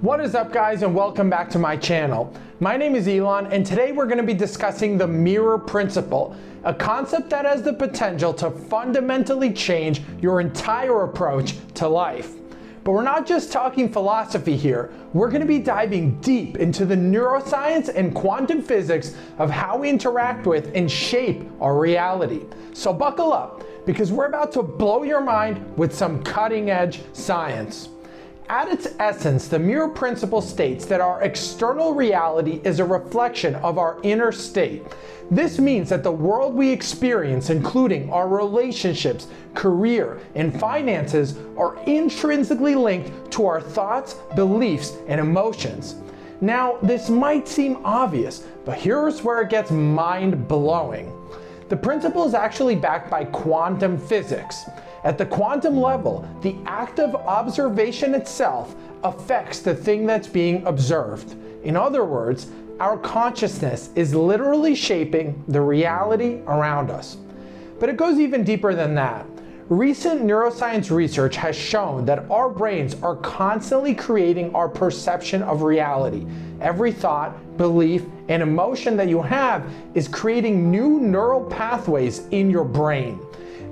What is up, guys, and welcome back to my channel. My name is Elon, and today we're going to be discussing the mirror principle, a concept that has the potential to fundamentally change your entire approach to life. But we're not just talking philosophy here. We're going to be diving deep into the neuroscience and quantum physics of how we interact with and shape our reality. So buckle up, because we're about to blow your mind with some cutting-edge science. At its essence, the mirror principle states that our external reality is a reflection of our inner state. This means that the world we experience, including our relationships, career, and finances, are intrinsically linked to our thoughts, beliefs, and emotions. Now, this might seem obvious, but here's where it gets mind-blowing. The principle is actually backed by quantum physics. At the quantum level, the act of observation itself affects the thing that's being observed. In other words, our consciousness is literally shaping the reality around us. But it goes even deeper than that. Recent neuroscience research has shown that our brains are constantly creating our perception of reality. Every thought, belief, and emotion that you have is creating new neural pathways in your brain.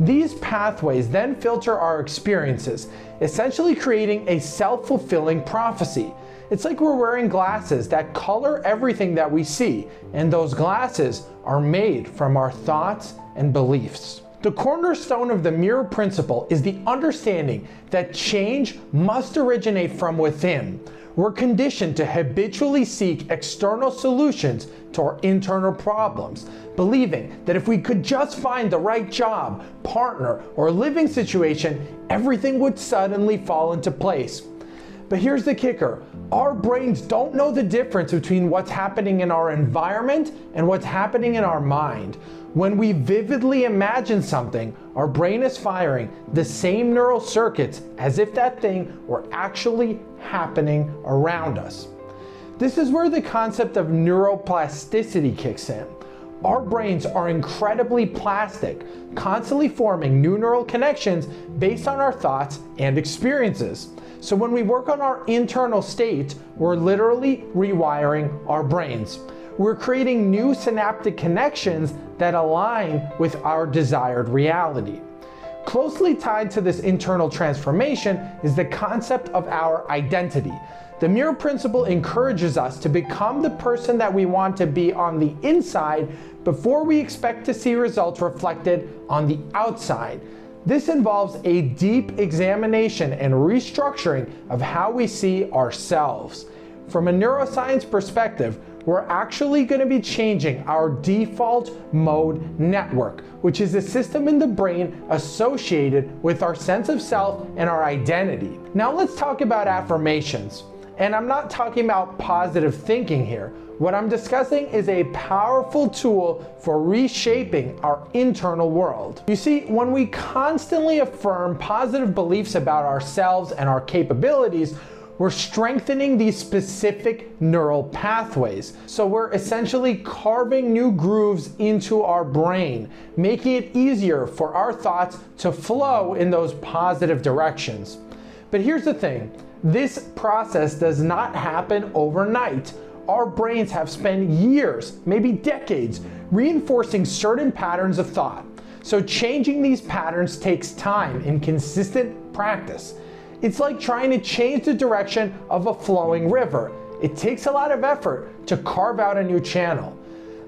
These pathways then filter our experiences, essentially creating a self-fulfilling prophecy. It's like we're wearing glasses that color everything that we see, and those glasses are made from our thoughts and beliefs. The cornerstone of the mirror principle is the understanding that change must originate from within. We're conditioned to habitually seek external solutions to our internal problems, believing that if we could just find the right job, partner, or living situation, everything would suddenly fall into place. But here's the kicker. Our brains don't know the difference between what's happening in our environment and what's happening in our mind. When we vividly imagine something, our brain is firing the same neural circuits as if that thing were actually happening around us. This is where the concept of neuroplasticity kicks in. Our brains are incredibly plastic, constantly forming new neural connections based on our thoughts and experiences. So when we work on our internal state, we're literally rewiring our brains. We're creating new synaptic connections that align with our desired reality. Closely tied to this internal transformation is the concept of our identity. The mirror principle encourages us to become the person that we want to be on the inside before we expect to see results reflected on the outside. This involves a deep examination and restructuring of how we see ourselves. From a neuroscience perspective, we're actually going to be changing our default mode network, which is a system in the brain associated with our sense of self and our identity. Now let's talk about affirmations. And I'm not talking about positive thinking here. What I'm discussing is a powerful tool for reshaping our internal world. You see, when we constantly affirm positive beliefs about ourselves and our capabilities, we're strengthening these specific neural pathways. So we're essentially carving new grooves into our brain, making it easier for our thoughts to flow in those positive directions. But here's the thing. This process does not happen overnight. Our brains have spent years, maybe decades, reinforcing certain patterns of thought. So changing these patterns takes time and consistent practice. It's like trying to change the direction of a flowing river. It takes a lot of effort to carve out a new channel.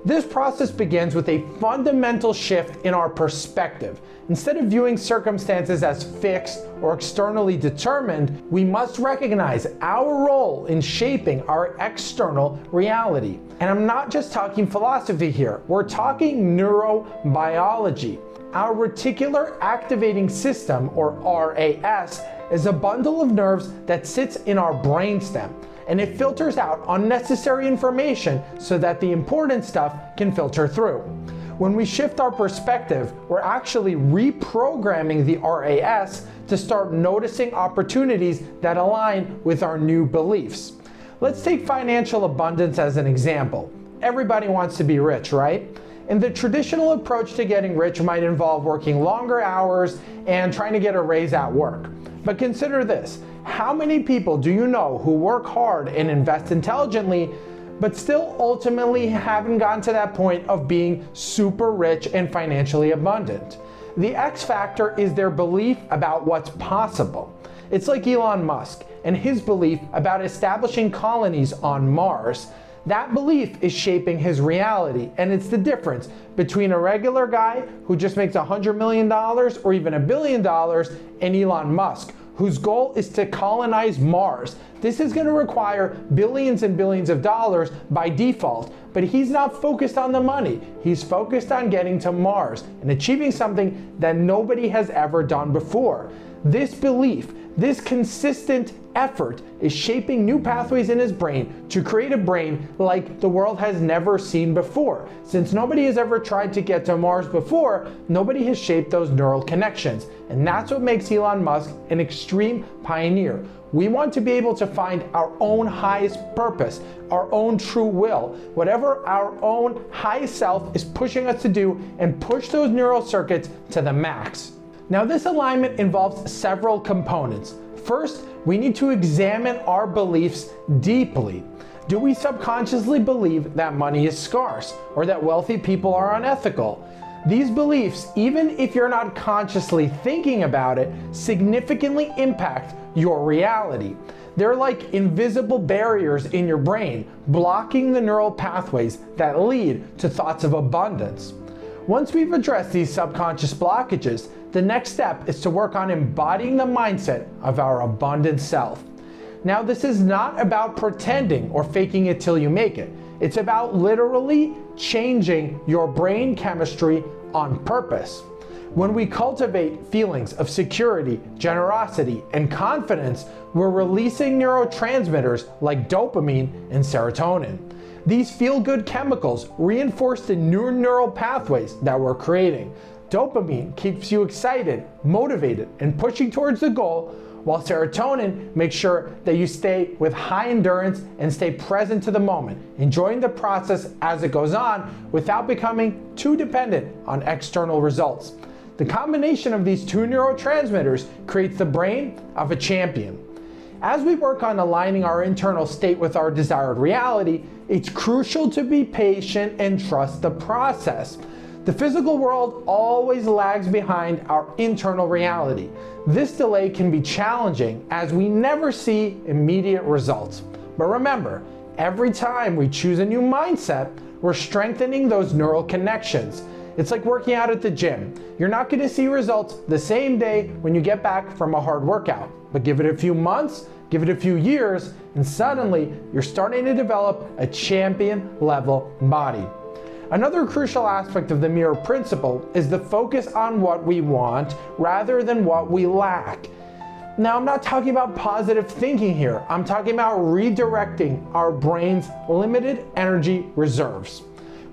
This process begins with a fundamental shift in our perspective. Instead of viewing circumstances as fixed or externally determined, we must recognize our role in shaping our external reality. And I'm not just talking philosophy here, we're talking neurobiology. Our reticular activating system, or RAS, is a bundle of nerves that sits in our brainstem, and it filters out unnecessary information so that the important stuff can filter through. When we shift our perspective, we're actually reprogramming the RAS to start noticing opportunities that align with our new beliefs. Let's take financial abundance as an example. Everybody wants to be rich, right? And the traditional approach to getting rich might involve working longer hours and trying to get a raise at work. But consider this, How many people do you know who work hard and invest intelligently, but still ultimately haven't gotten to that point of being super rich and financially abundant? The X factor is their belief about what's possible. It's like Elon Musk and his belief about establishing colonies on Mars. That belief is shaping his reality, and it's the difference between a regular guy who just makes $100 million or even $1 billion and Elon Musk, whose goal is to colonize Mars. This is going to require billions and billions of dollars by default, but he's not focused on the money. He's focused on getting to Mars and achieving something that nobody has ever done before. This belief, this consistent effort is shaping new pathways in his brain to create a brain like the world has never seen before. Since nobody has ever tried to get to Mars before, nobody has shaped those neural connections. And that's what makes Elon Musk an extreme pioneer. We want to be able to find our own highest purpose, our own true will, whatever our own highest self is pushing us to do, and push those neural circuits to the max. Now, this alignment involves several components. First, we need to examine our beliefs deeply. Do we subconsciously believe that money is scarce or that wealthy people are unethical? These beliefs, even if you're not consciously thinking about it, significantly impact your reality. They're like invisible barriers in your brain, blocking the neural pathways that lead to thoughts of abundance. Once we've addressed these subconscious blockages, the next step is to work on embodying the mindset of our abundant self. Now, this is not about pretending or faking it till you make it. It's about literally changing your brain chemistry on purpose. When we cultivate feelings of security, generosity, and confidence, we're releasing neurotransmitters like dopamine and serotonin. These feel-good chemicals reinforce the new neural pathways that we're creating. Dopamine keeps you excited, motivated, and pushing towards the goal, while serotonin makes sure that you stay with high endurance and stay present to the moment, enjoying the process as it goes on without becoming too dependent on external results. The combination of these two neurotransmitters creates the brain of a champion. As we work on aligning our internal state with our desired reality, it's crucial to be patient and trust the process. The physical world always lags behind our internal reality. This delay can be challenging as we never see immediate results. But remember, every time we choose a new mindset, we're strengthening those neural connections. It's like working out at the gym. You're not going to see results the same day when you get back from a hard workout, but give it a few months, give it a few years, and suddenly you're starting to develop a champion level body. Another crucial aspect of the mirror principle is the focus on what we want rather than what we lack. Now, I'm not talking about positive thinking here. I'm talking about redirecting our brain's limited energy reserves.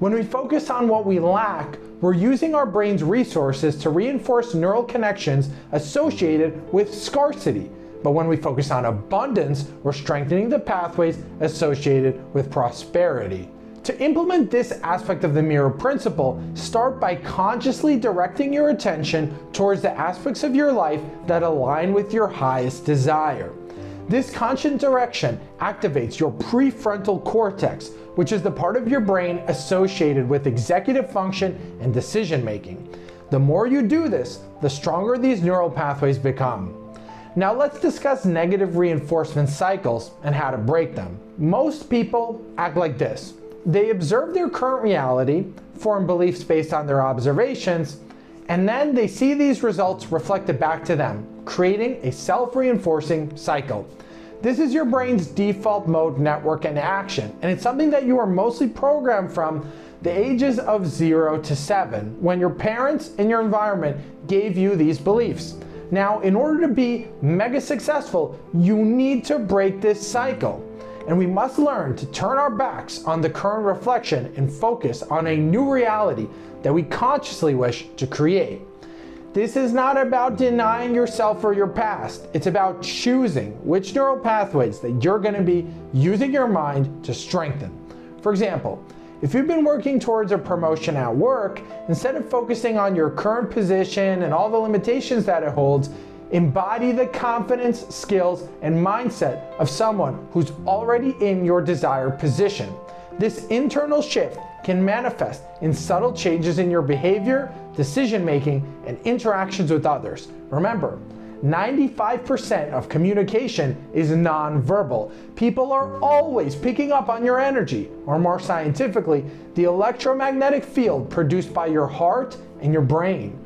When we focus on what we lack, we're using our brain's resources to reinforce neural connections associated with scarcity. But when we focus on abundance, we're strengthening the pathways associated with prosperity. To implement this aspect of the mirror principle, start by consciously directing your attention towards the aspects of your life that align with your highest desire. This conscious direction activates your prefrontal cortex, which is the part of your brain associated with executive function and decision making. The more you do this, the stronger these neural pathways become. Now let's discuss negative reinforcement cycles and how to break them. Most people act like this. They observe their current reality, form beliefs based on their observations, and then they see these results reflected back to them, creating a self-reinforcing cycle. This is your brain's default mode network in action, and it's something that you are mostly programmed from the ages of 0 to 7, when your parents and your environment gave you these beliefs. Now, in order to be mega successful, you need to break this cycle. And we must learn to turn our backs on the current reflection and focus on a new reality that we consciously wish to create. This is not about denying yourself or your past. It's about choosing which neural pathways that you're going to be using your mind to strengthen. For example, if you've been working towards a promotion at work, instead of focusing on your current position and all the limitations that it holds, Embody the confidence, skills, and mindset of someone who's already in your desired position. This internal shift can manifest in subtle changes in your behavior, decision-making, and interactions with others. Remember, 95% of communication is nonverbal. People are always picking up on your energy, or more scientifically, the electromagnetic field produced by your heart and your brain.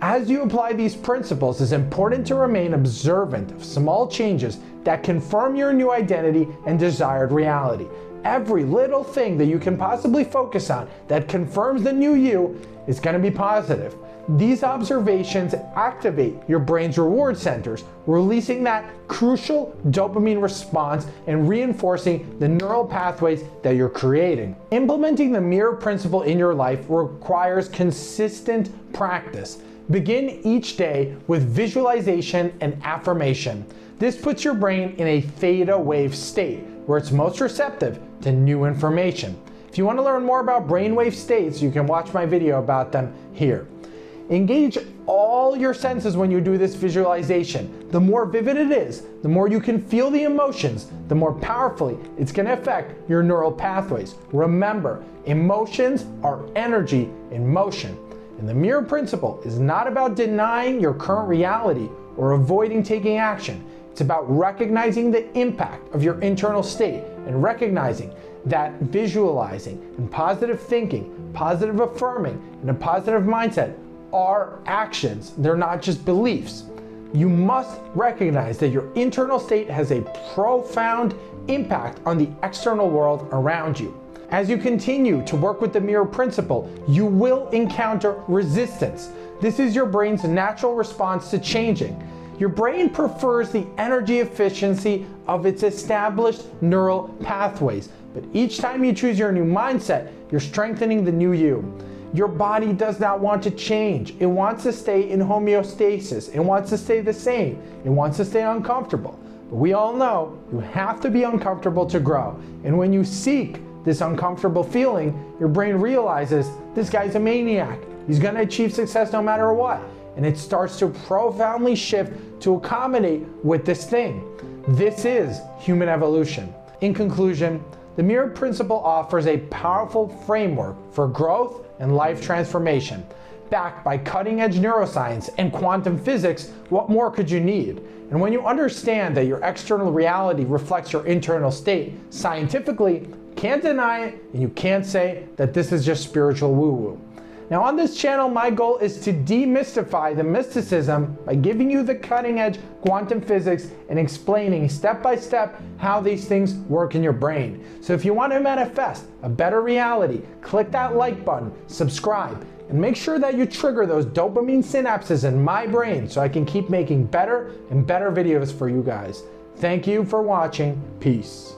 As you apply these principles, it's important to remain observant of small changes that confirm your new identity and desired reality. Every little thing that you can possibly focus on that confirms the new you is going to be positive. These observations activate your brain's reward centers, releasing that crucial dopamine response and reinforcing the neural pathways that you're creating. Implementing the mirror principle in your life requires consistent practice. Begin each day with visualization and affirmation. This puts your brain in a theta wave state, where it's most receptive to new information. If you want to learn more about brainwave states, you can watch my video about them here. Engage all your senses when you do this visualization. The more vivid it is, the more you can feel the emotions, the more powerfully it's going to affect your neural pathways. Remember, emotions are energy in motion. And the mirror principle is not about denying your current reality or avoiding taking action. It's about recognizing the impact of your internal state and recognizing that visualizing and positive thinking, positive affirming, and a positive mindset are actions. They're not just beliefs. You must recognize that your internal state has a profound impact on the external world around you. As you continue to work with the mirror principle, you will encounter resistance. This is your brain's natural response to changing. Your brain prefers the energy efficiency of its established neural pathways, but each time you choose your new mindset, you're strengthening the new you. Your body does not want to change. It wants to stay in homeostasis. It wants to stay the same. It wants to stay uncomfortable. But we all know you have to be uncomfortable to grow. And when you seek this uncomfortable feeling, your brain realizes this guy's a maniac. He's going to achieve success no matter what. And it starts to profoundly shift to accommodate with this thing. This is human evolution. In conclusion, the mirror principle offers a powerful framework for growth and life transformation. Backed by cutting-edge neuroscience and quantum physics, what more could you need? And when you understand that your external reality reflects your internal state, scientifically, you can't deny it, and you can't say that this is just spiritual woo-woo. Now on this channel, my goal is to demystify the mysticism by giving you the cutting-edge quantum physics and explaining step-by-step how these things work in your brain. So if you want to manifest a better reality, click that like button, subscribe, and make sure that you trigger those dopamine synapses in my brain so I can keep making better and better videos for you guys. Thank you for watching. Peace.